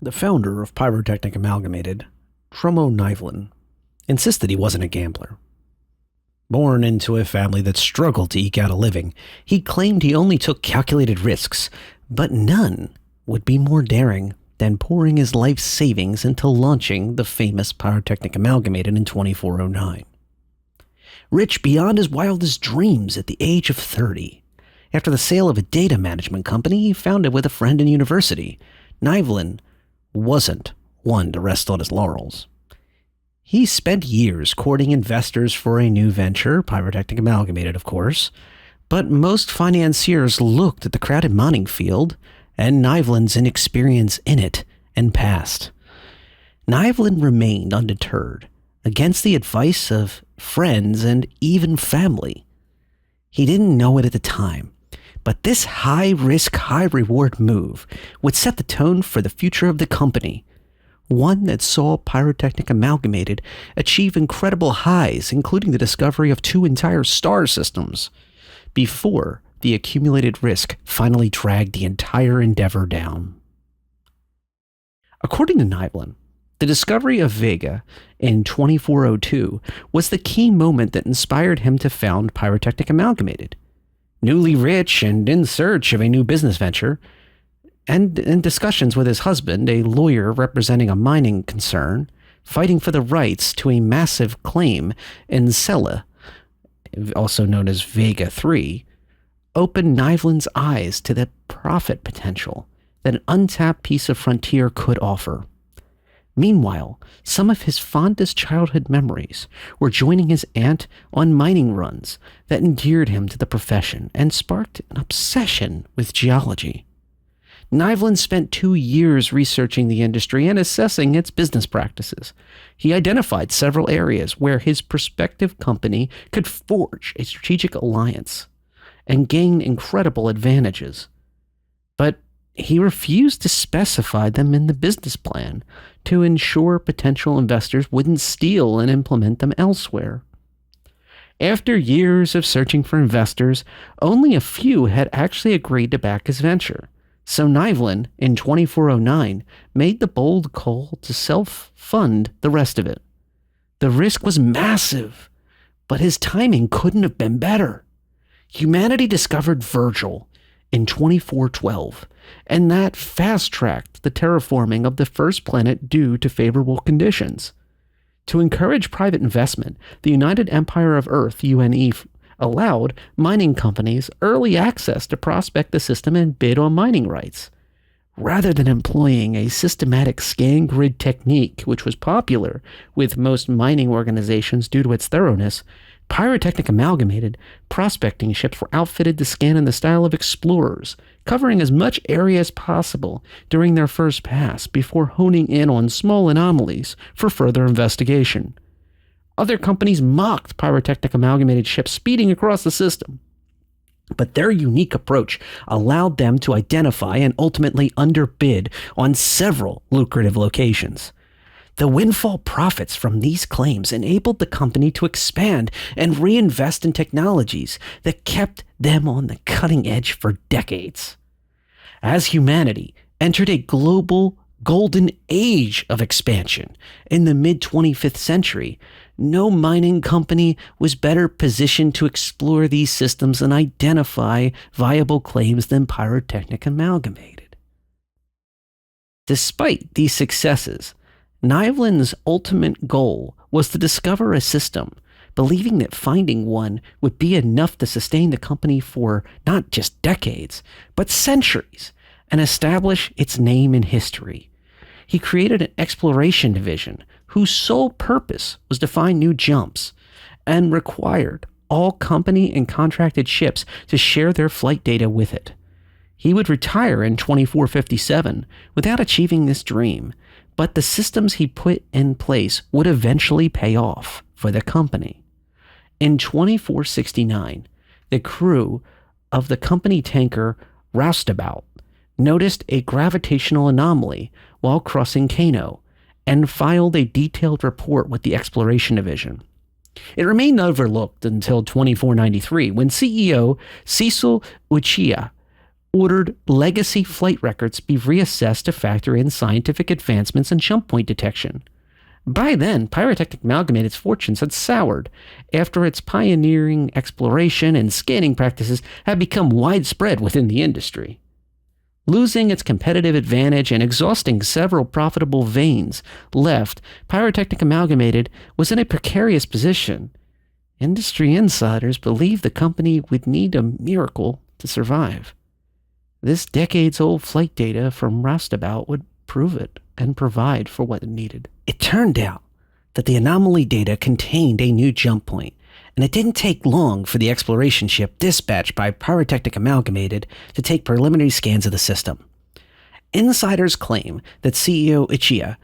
The founder of Pyrotechnic Amalgamated, Tromo Nivlin, insisted he wasn't a gambler. Born into a family that struggled to eke out a living, he claimed he only took calculated risks, but none would be more daring than pouring his life savings into launching the famous Pyrotechnic Amalgamated in 2409. Rich beyond his wildest dreams at the age of 30, after the sale of a data management company he founded with a friend in university, Nivlin wasn't one to rest on his laurels. He spent years courting investors for a new venture, Pyrotechnic Amalgamated, of course, but most financiers looked at the crowded mining field and Nivlin's inexperience in it and passed. Nivlin remained undeterred against the advice of friends and even family. He didn't know it at the time, but this high-risk, high-reward move would set the tone for the future of the company, one that saw Pyrotechnic Amalgamated achieve incredible highs, including the discovery of 2 entire star systems, before the accumulated risk finally dragged the entire endeavor down. According to Nivlin, the discovery of Vega in 2402 was the key moment that inspired him to found Pyrotechnic Amalgamated. Newly rich and in search of a new business venture, and in discussions with his husband, a lawyer representing a mining concern, fighting for the rights to a massive claim in Sela, also known as Vega 3, opened Nivlin's eyes to the profit potential that an untapped piece of frontier could offer. Meanwhile, some of his fondest childhood memories were joining his aunt on mining runs that endeared him to the profession and sparked an obsession with geology. Nivlin spent 2 years researching the industry and assessing its business practices. He identified several areas where his prospective company could forge a strategic alliance and gain incredible advantages. But he refused to specify them in the business plan to ensure potential investors wouldn't steal and implement them elsewhere. After years of searching for investors, only a few had actually agreed to back his venture. So Nivlin, in 2409, made the bold call to self-fund the rest of it. The risk was massive, but his timing couldn't have been better. Humanity discovered Virgil in 2412, and that fast-tracked the terraforming of the first planet due to favorable conditions. To encourage private investment, the United Empire of Earth, UNE, allowed mining companies early access to prospect the system and bid on mining rights. Rather than employing a systematic scan grid technique, which was popular with most mining organizations due to its thoroughness, Pyrotechnic Amalgamated prospecting ships were outfitted to scan in the style of explorers, covering as much area as possible during their first pass before honing in on small anomalies for further investigation. Other companies mocked Pyrotechnic Amalgamated ships speeding across the system, but their unique approach allowed them to identify and ultimately underbid on several lucrative locations. The windfall profits from these claims enabled the company to expand and reinvest in technologies that kept them on the cutting edge for decades. As humanity entered a global golden age of expansion in the mid-25th century, no mining company was better positioned to explore these systems and identify viable claims than Pyrotechnic Amalgamated. Despite these successes, Nivlin's ultimate goal was to discover a system, believing that finding one would be enough to sustain the company for not just decades, but centuries, and establish its name in history. He created an exploration division whose sole purpose was to find new jumps, and required all company and contracted ships to share their flight data with it. He would retire in 2457 without achieving this dream, but the systems he put in place would eventually pay off for the company. In 2469, the crew of the company tanker Roustabout noticed a gravitational anomaly while crossing Kano and filed a detailed report with the Exploration Division. It remained overlooked until 2493 when CEO Cecil Uchiha ordered legacy flight records be reassessed to factor in scientific advancements in jump point detection. By then, Pyrotechnic Amalgamated's fortunes had soured after its pioneering exploration and scanning practices had become widespread within the industry. Losing its competitive advantage and exhausting several profitable veins left, Pyrotechnic Amalgamated was in a precarious position. Industry insiders believed the company would need a miracle to survive. This decades-old flight data from Roustabout would prove it and provide for what it needed. It turned out that the anomaly data contained a new jump point, and it didn't take long for the exploration ship dispatched by Pyrotechnic Amalgamated to take preliminary scans of the system. Insiders claim that CEO Uchiha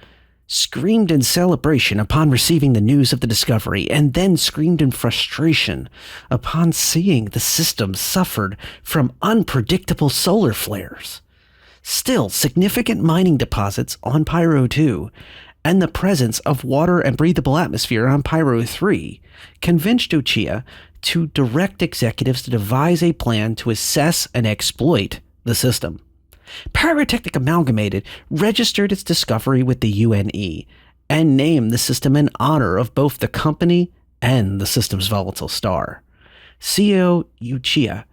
screamed in celebration upon receiving the news of the discovery, and then screamed in frustration upon seeing the system suffered from unpredictable solar flares. Still, significant mining deposits on Pyro 2 and the presence of water and breathable atmosphere on Pyro 3 convinced Uchiha to direct executives to devise a plan to assess and exploit the system. Pyrotechnic Amalgamated registered its discovery with the UNE and named the system in honor of both the company and the system's volatile star. CEO Uchiha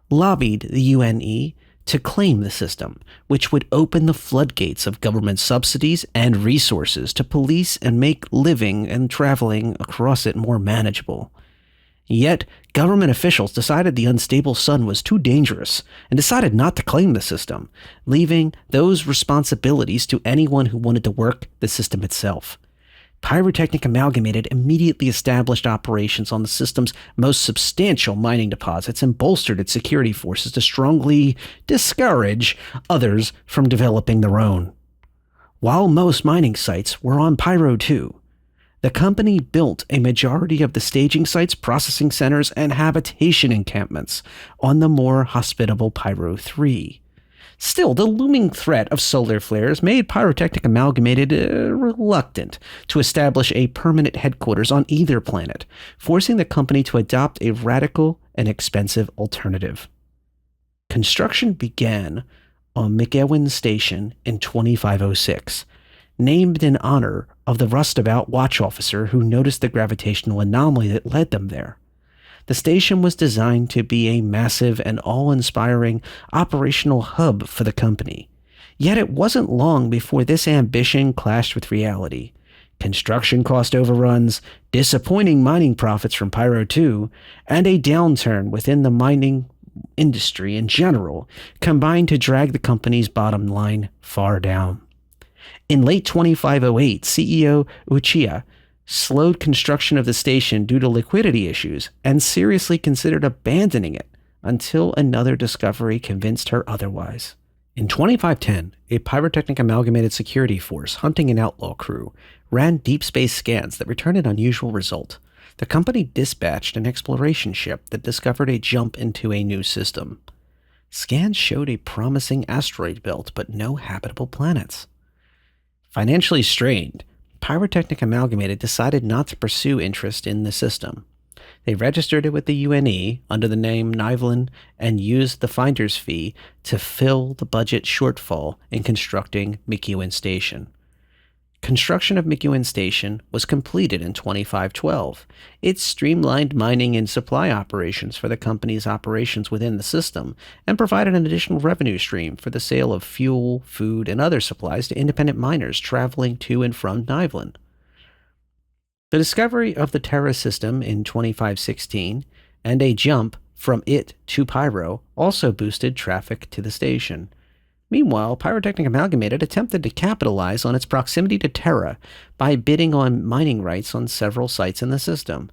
lobbied the UNE to claim the system, which would open the floodgates of government subsidies and resources to police and make living and traveling across it more manageable. Yet, government officials decided the unstable sun was too dangerous and decided not to claim the system, leaving those responsibilities to anyone who wanted to work the system itself. Pyrotechnic Amalgamated immediately established operations on the system's most substantial mining deposits and bolstered its security forces to strongly discourage others from developing their own. While most mining sites were on Pyro 2, the company built a majority of the staging sites, processing centers, and habitation encampments on the more hospitable Pyro 3. Still, the looming threat of solar flares made Pyrotechnic Amalgamated reluctant to establish a permanent headquarters on either planet, forcing the company to adopt a radical and expensive alternative. Construction began on McEwen Station in 2506, named in honor of the Roustabout watch officer who noticed the gravitational anomaly that led them there. The station was designed to be a massive and awe-inspiring operational hub for the company. Yet it wasn't long before this ambition clashed with reality. Construction cost overruns, disappointing mining profits from Pyro 2, and a downturn within the mining industry in general combined to drag the company's bottom line far down. In late 2508, CEO Uchiha slowed construction of the station due to liquidity issues and seriously considered abandoning it until another discovery convinced her otherwise. In 2510, a Pyrotechnic Amalgamated security force hunting an outlaw crew ran deep space scans that returned an unusual result. The company dispatched an exploration ship that discovered a jump into a new system. Scans showed a promising asteroid belt, but no habitable planets. Financially strained, Pyrotechnic Amalgamated decided not to pursue interest in the system. They registered it with the UNE under the name Nivlin and used the finder's fee to fill the budget shortfall in constructing McEwen Station. Construction of McEwen Station was completed in 2512. It streamlined mining and supply operations for the company's operations within the system and provided an additional revenue stream for the sale of fuel, food, and other supplies to independent miners traveling to and from Nivlin. The discovery of the Terra system in 2516 and a jump from it to Pyro also boosted traffic to the station. Meanwhile, Pyrotechnic Amalgamated attempted to capitalize on its proximity to Terra by bidding on mining rights on several sites in the system.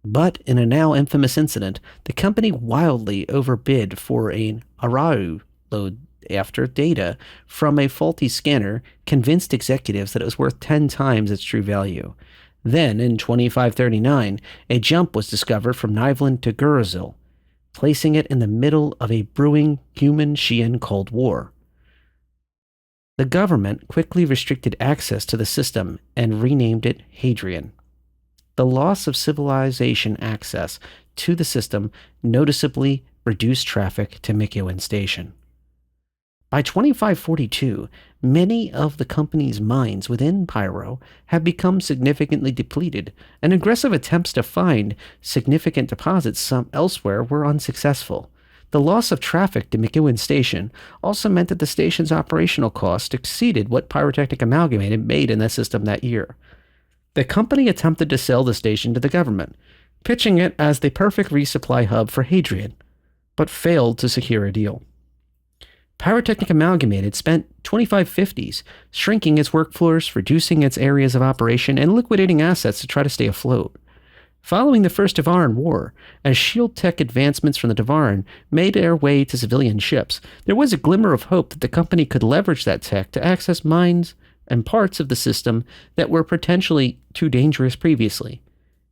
But in a now infamous incident, the company wildly overbid for an Arau load after data from a faulty scanner convinced executives that it was worth 10 times its true value. Then, in 2539, a jump was discovered from Nivlin to Gurazil, placing it in the middle of a brewing human-Shian Cold War. The government quickly restricted access to the system and renamed it Hadrian. The loss of civilization access to the system noticeably reduced traffic to McEwen Station. By 2542, many of the company's mines within Pyro have become significantly depleted, and aggressive attempts to find significant deposits some elsewhere were unsuccessful. The loss of traffic to McEwen Station also meant that the station's operational cost exceeded what Pyrotechnic Amalgamated made in the system that year. The company attempted to sell the station to the government, pitching it as the perfect resupply hub for Hadrian, but failed to secure a deal. Pyrotechnic Amalgamated spent 2550s shrinking its workforce, reducing its areas of operation, and liquidating assets to try to stay afloat. Following the First Devaran War, as shield tech advancements from the Devaran made their way to civilian ships, there was a glimmer of hope that the company could leverage that tech to access mines and parts of the system that were potentially too dangerous previously.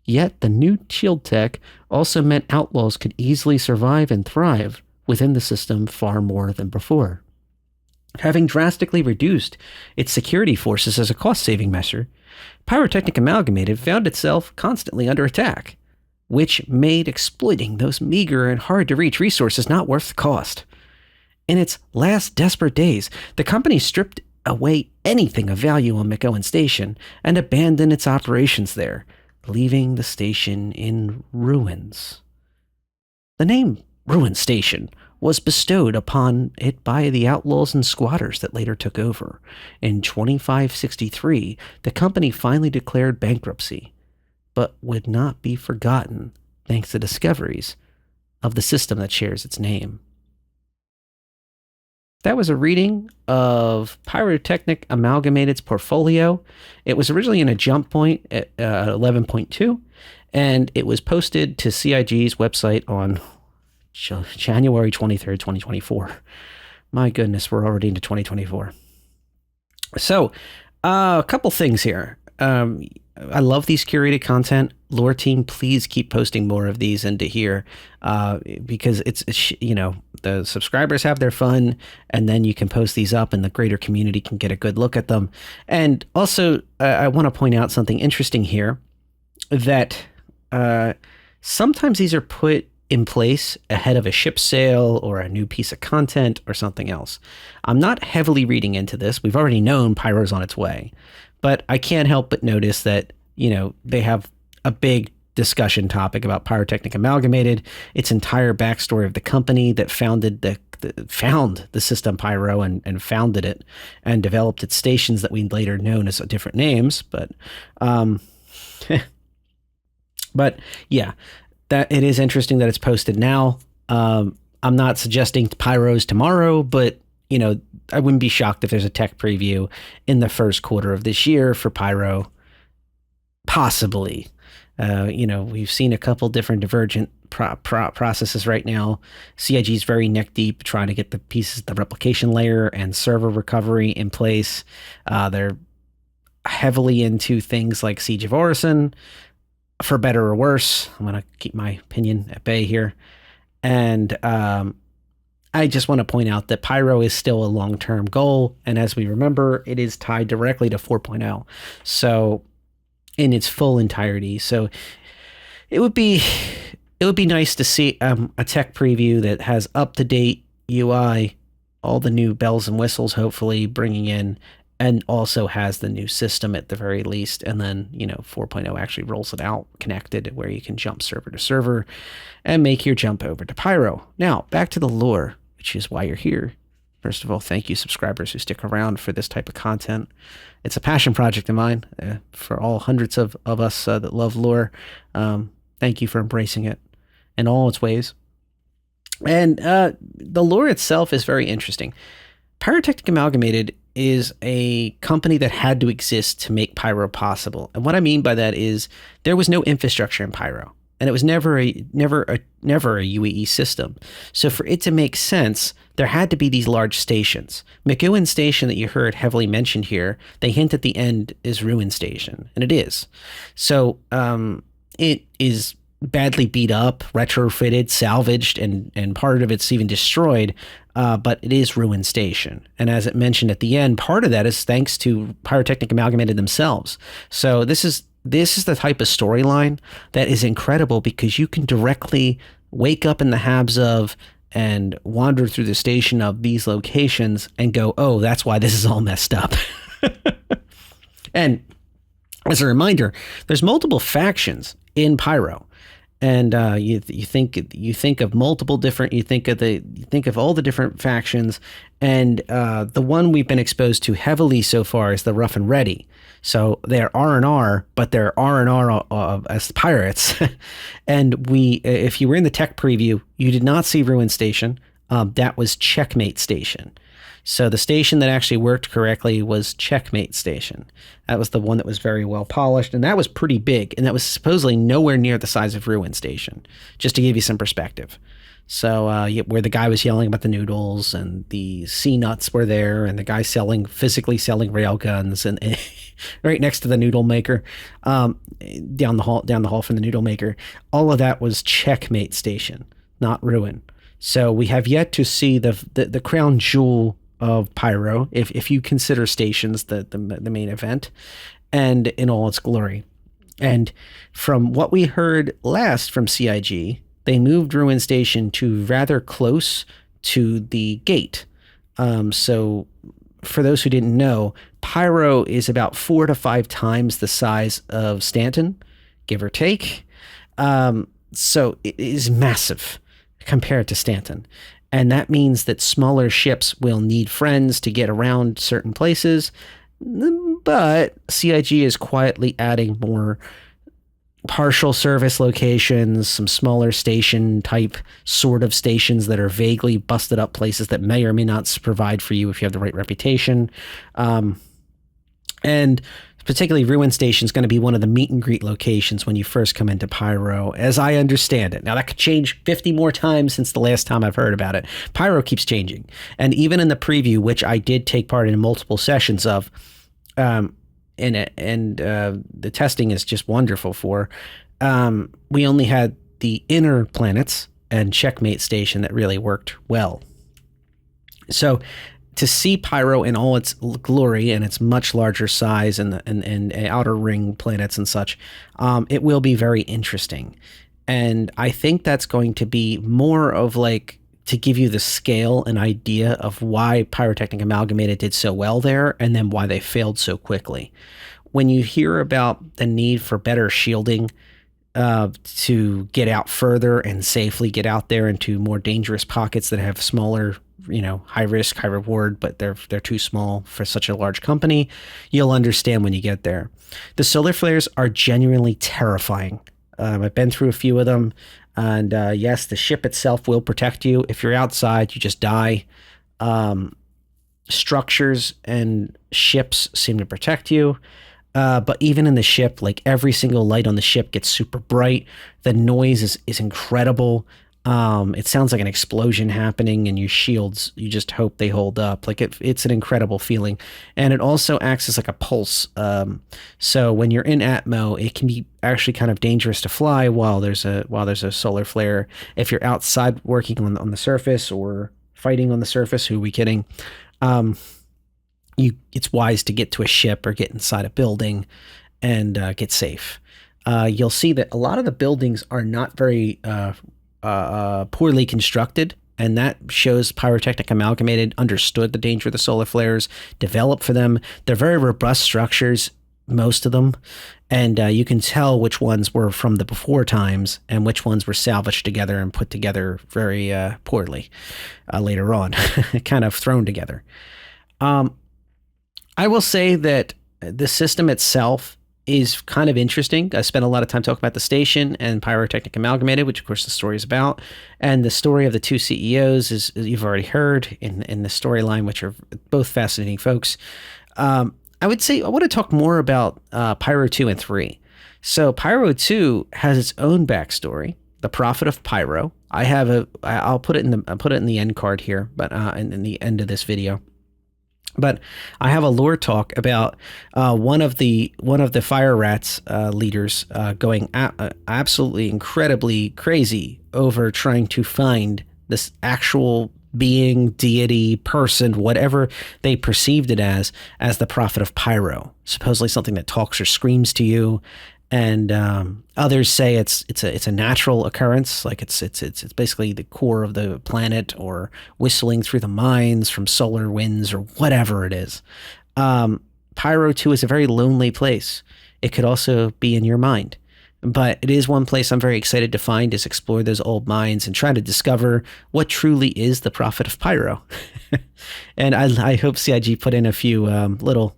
Yet the new shield tech also meant outlaws could easily survive and thrive within the system far more than before. Having drastically reduced its security forces as a cost-saving measure, Pyrotechnic Amalgamated found itself constantly under attack, which made exploiting those meager and hard-to-reach resources not worth the cost. In its last desperate days, the company stripped away anything of value on McEwen Station and abandoned its operations there, leaving the station in ruins. The name Ruin Station was bestowed upon it by the outlaws and squatters that later took over. In 2563, the company finally declared bankruptcy, but would not be forgotten thanks to discoveries of the system that shares its name. That was a reading of Pyrotechnic Amalgamated's portfolio. It was originally in a jump point at 11.2, and it was posted to CIG's website on January 23rd, 2024. My goodness, we're already into 2024. So, a couple things here. I love these curated content. Lore team, please keep posting more of these into here, because it's the subscribers have their fun, and then you can post these up and the greater community can get a good look at them. And also, I want to point out something interesting here, that sometimes these are put in place ahead of a ship sale or a new piece of content or something else. I'm not heavily reading into this. We've already known Pyro's on its way, but I can't help but notice that, they have a big discussion topic about Pyrotechnic Amalgamated, its entire backstory of the company that found the system Pyro and founded it and developed its stations that we later known as different names. But, but yeah, that it is interesting that it's posted now. I'm not suggesting Pyro's tomorrow, but I wouldn't be shocked if there's a tech preview in the first quarter of this year for Pyro. Possibly. We've seen a couple different divergent processes right now. CIG's very neck deep trying to get the pieces of the replication layer and server recovery in place. They're heavily into things like Siege of Orison, for better or worse. I'm going to keep my opinion at bay here. And I just want to point out that Pyro is still a long-term goal. And as we remember, it is tied directly to 4.0. So in its full entirety. So it would be nice to see a tech preview that has up-to-date UI, all the new bells and whistles, hopefully bringing in, and also has the new system at the very least. And then, 4.0 actually rolls it out connected where you can jump server to server and make your jump over to Pyro. Now, back to the lore, which is why you're here. First of all, thank you, subscribers who stick around for this type of content. It's a passion project of mine for all hundreds of us that love lore. Thank you for embracing it in all its ways. And the lore itself is very interesting. Pyrotechnic Amalgamated is a company that had to exist to make Pyro possible. And what I mean by that is there was no infrastructure in Pyro. And it was never a UAE system. So for it to make sense, there had to be these large stations. McEwen Station that you heard heavily mentioned here, they hint at the end is Ruin Station, and it is. So it is badly beat up, retrofitted, salvaged, and part of it's even destroyed, but it is Ruin Station. And as it mentioned at the end, part of that is thanks to Pyrotechnic Amalgamated themselves. So this is the type of storyline that is incredible because you can directly wake up in the Habs of and wander through the station of these locations and go, oh, that's why this is all messed up. And as a reminder, there's multiple factions in Pyro. And you think of multiple different, you think of all the different factions, and the one we've been exposed to heavily so far is the Rough and Ready. So they're R&R, but they're R&R as pirates. And if you were in the tech preview, you did not see Ruin Station. That was Checkmate Station. So the station that actually worked correctly was Checkmate Station. That was the one that was very well polished, and that was pretty big, and that was supposedly nowhere near the size of Ruin Station, just to give you some perspective. So where the guy was yelling about the noodles, and the sea nuts were there, and the guy physically selling rail guns, and right next to the noodle maker, down the hall from the noodle maker, all of that was Checkmate Station, not Ruin. So we have yet to see the crown jewel of Pyro, if you consider stations the main event, and in all its glory. And from what we heard last from CIG, they moved Ruin Station to rather close to the gate. So for those who didn't know, Pyro is about 4 to 5 times the size of Stanton, give or take. So it is massive compared to Stanton. And that means that smaller ships will need friends to get around certain places. But CIG is quietly adding more partial service locations, some smaller station type sort of stations that are vaguely busted up places that may or may not provide for you if you have the right reputation. And particularly Ruin Station is going to be one of the meet and greet locations when you first come into Pyro, as I understand it. Now, that could change 50 more times since the last time I've heard about it. Pyro keeps changing. And even in the preview, which I did take part in multiple sessions of, the testing is just wonderful for, we only had the inner planets and Checkmate Station that really worked well. So to see Pyro in all its glory and its much larger size and outer ring planets and such, it will be very interesting. And I think that's going to be more of like to give you the scale and idea of why Pyrotechnic Amalgamated did so well there, and then why they failed so quickly. When you hear about the need for better shielding to get out further and safely get out there into more dangerous pockets that have smaller, high risk, high reward, but they're too small for such a large company, you'll understand when you get there. The solar flares are genuinely terrifying. I've been through a few of them, and yes, the ship itself will protect you. If you're outside, you just die. Structures and ships seem to protect you. But even in the ship, like every single light on the ship gets super bright. The noise is incredible. It sounds like an explosion happening, and your shields, you just hope they hold up. Like it's an incredible feeling. And it also acts as like a pulse. So when you're in Atmo, it can be actually kind of dangerous to fly while there's a solar flare. If you're outside working on the surface or fighting on the surface, who are we kidding? It's wise to get to a ship or get inside a building and get safe. You'll see that a lot of the buildings are not very poorly constructed, and that shows Pyrotechnic Amalgamated understood the danger of the solar flares, developed for them. They're very robust structures, most of them, and you can tell which ones were from the before times and which ones were salvaged together and put together very poorly later on, kind of thrown together. I will say that the system itself is kind of interesting. I spent a lot of time talking about the station and Pyrotechnic Amalgamated, which of course the story is about. And the story of the two CEOs is you've already heard in the storyline, which are both fascinating folks. I would say I want to talk more about Pyro 2 and 3. So Pyro 2 has its own backstory, the Prophet of Pyro. I'll put it in the end card here, but in the end of this video. But I have a lore talk about one of the Fire Rats leaders going absolutely incredibly crazy over trying to find this actual being, deity, person, whatever they perceived it as the Prophet of Pyro. Supposedly something that talks or screams to you, And others say it's a natural occurrence, like it's basically the core of the planet, or whistling through the mines from solar winds, or whatever it is. Pyro 2 is a very lonely place. It could also be in your mind. But it is one place I'm very excited to find, is explore those old mines and try to discover what truly is the profit of Pyro. And I hope CIG put in a few little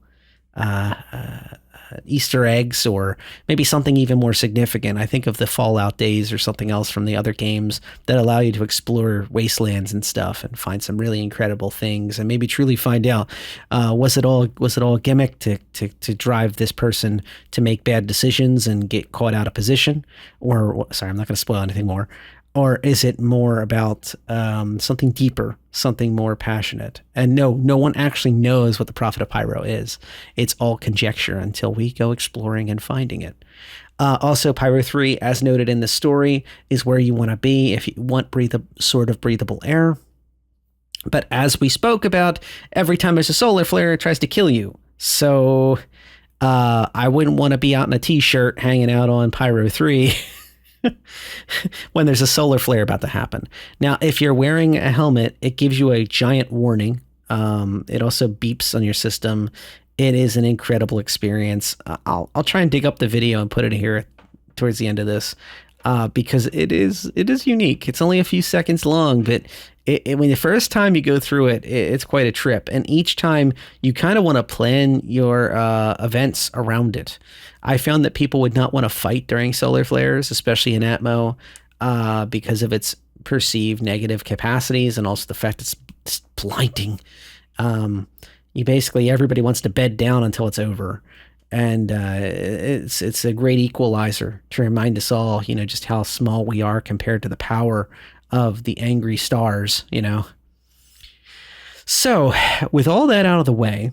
Easter eggs, or maybe something even more significant. I think of the Fallout days or something else from the other games that allow you to explore wastelands and stuff and find some really incredible things, and maybe truly find out, was it all a gimmick to drive this person to make bad decisions and get caught out of position? Or, sorry, I'm not going to spoil anything more. Or is it more about something deeper, something more passionate? And no one actually knows what the profit of Pyro is. It's all conjecture until we go exploring and finding it. Also, Pyro 3, as noted in the story, is where you want to be if you want sort of breathable air. But as we spoke about, every time there's a solar flare, it tries to kill you. So I wouldn't want to be out in a t-shirt hanging out on Pyro 3 when there's a solar flare about to happen. Now, if you're wearing a helmet, it gives you a giant warning. It also beeps on your system. It is an incredible experience. I'll try and dig up the video and put it here towards the end of this, because it is unique. It's only a few seconds long, but when the first time you go through it, it's quite a trip. And each time you kind of want to plan your events around it. I found that people would not want to fight during solar flares, especially in Atmo, because of its perceived negative capacities, and also the fact it's blinding. Everybody wants to bed down until it's over. And it's a great equalizer to remind us all, just how small we are compared to the power of the angry stars, So, with all that out of the way,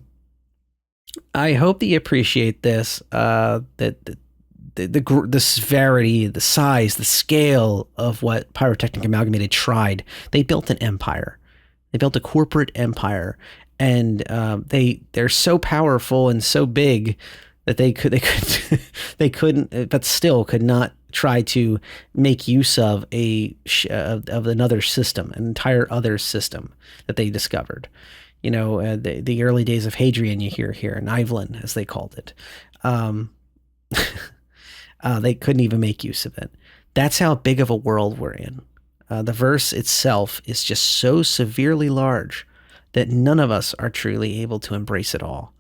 I hope that you appreciate this, that the severity, the size, the scale of what Pyrotechnic Amalgamated tried. They built an empire. They built a corporate empire, and they're so powerful and so big that they couldn't, but still could not try to make use of of another system, an entire other system that they discovered. The early days of Hadrian, you hear here, and Ivelan, as they called it. They couldn't even make use of it. That's how big of a world we're in. The verse itself is just so severely large that none of us are truly able to embrace it all.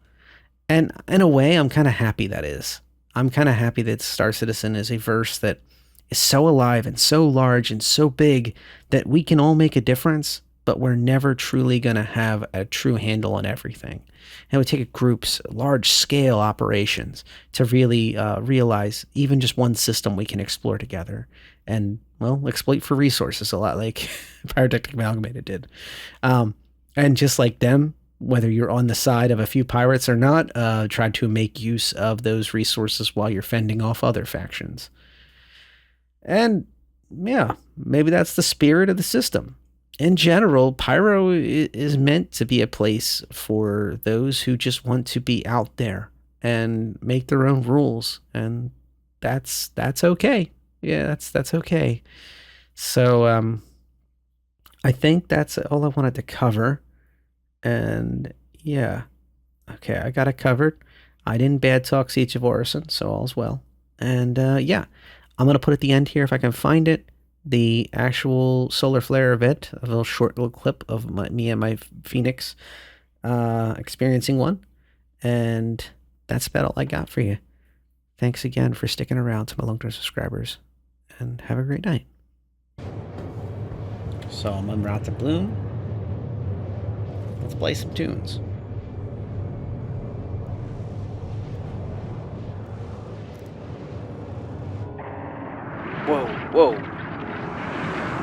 And in a way, I'm kind of happy that is. I'm kind of happy that StarCitizen is a verse that is so alive and so large and so big that we can all make a difference, but we're never truly going to have a true handle on everything. And it would take groups, large-scale operations, to really realize even just one system we can explore together and, well, exploit for resources, a lot like Pyrotechnic Amalgamated did. And just like them, whether you're on the side of a few pirates or not, try to make use of those resources while you're fending off other factions. And, yeah, maybe that's the spirit of the system. In general, Pyro is meant to be a place for those who just want to be out there and make their own rules, and that's okay. Yeah, that's okay. So I think that's all I wanted to cover. And yeah, okay, I got it covered. I didn't bad talk Siege of Orison, so all's well. And yeah, I'm gonna put at the end here, if I can find it, the actual solar flare event, a little short little clip of me and my Phoenix experiencing one. And that's about all I got for you. Thanks again for sticking around, to my long-term subscribers, and have a great night. So I'm en route to Bloom. Let's play some tunes. Whoa.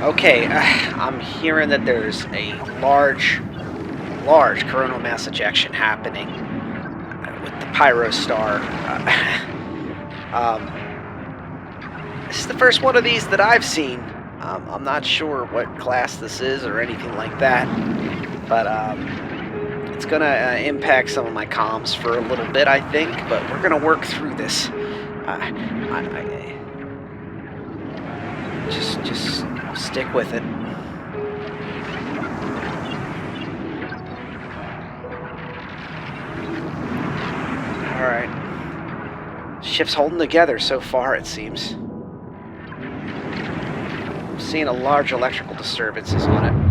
Okay, I'm hearing that there's a large coronal mass ejection happening with the Pyro star. This is the first one of these that I've seen. I'm not sure what class this is or anything like that, but it's gonna impact some of my comms for a little bit, I think, but we're gonna work through this. Just stick with it. All right. Ship's holding together so far, it seems. I'm seeing a large electrical disturbances on it.